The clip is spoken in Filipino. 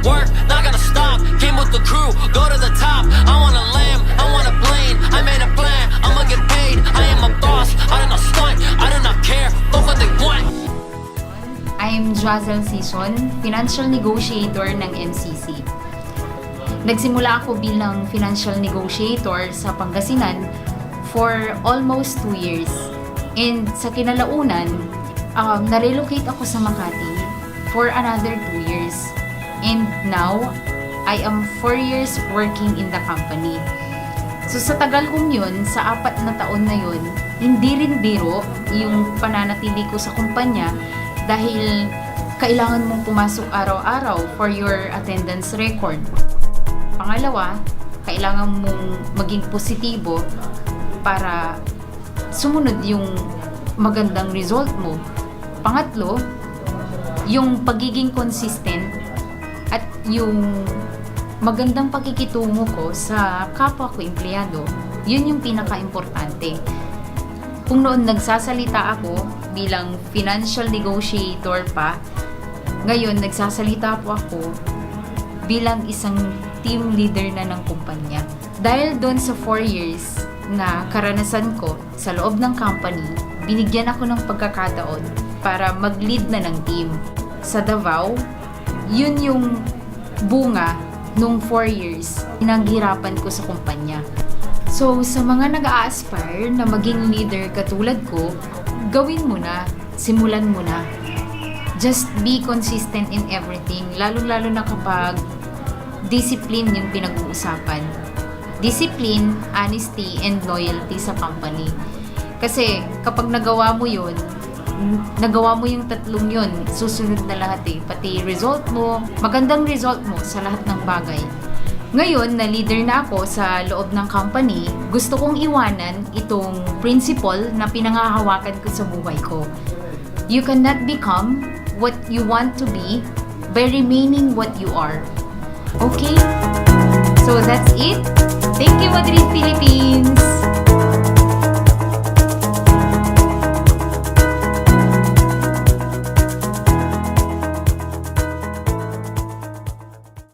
work, not gonna stop. Came with the crew, go to the top. I want a lamb, I want a plane. I made a plan, I'ma get paid. I am a boss, I do not stunt, I do not care. Fuck what they want. I'm Jazel Sison, Financial Negotiator ng MCC. Nagsimula ako bilang Financial Negotiator sa Pangasinan for almost 2 years. And sa kinalaunan, narelocate ako sa Makati for another 2 years. And now, I am 4 years working in the company. So sa tagal kong yun, sa 4 na taon na yun, hindi rin biro yung pananatili ko sa kumpanya dahil kailangan mong pumasok araw-araw for your attendance record. Pangalawa, kailangan mong maging positibo para sumunod yung magandang result mo. Pangatlo, yung pagiging consistent at yung magandang pakikitungo ko sa kapwa ko empleyado, yun yung pinaka-importante. Kung noon nagsasalita ako bilang financial negotiator pa, ngayon nagsasalita po ako bilang isang team leader na ng kumpanya. Dahil doon sa 4 years na karanasan ko sa loob ng company, binigyan ako ng pagkakataon para mag-lead na ng team. Sa Davao, yun yung bunga nung 4 years pinaghirapan ko sa kumpanya. So, sa mga nag-a-aspire na maging leader katulad ko, gawin mo na, simulan mo na. Just be consistent in everything, lalo-lalo na kapag discipline yung pinag-uusapan. Discipline, honesty, and loyalty sa company. Kasi kapag nagawa mo yun, nagawa mo yung tatlong yun, susunod na lahat pati result mo, magandang result mo sa lahat ng bagay. Ngayon, na leader na ako sa loob ng company, gusto kong iwanan itong principle na pinangahawakan ko sa buhay ko. You cannot become what you want to be by remaining what you are. Okay? So that's it. Thank you, Madrid, Philippines!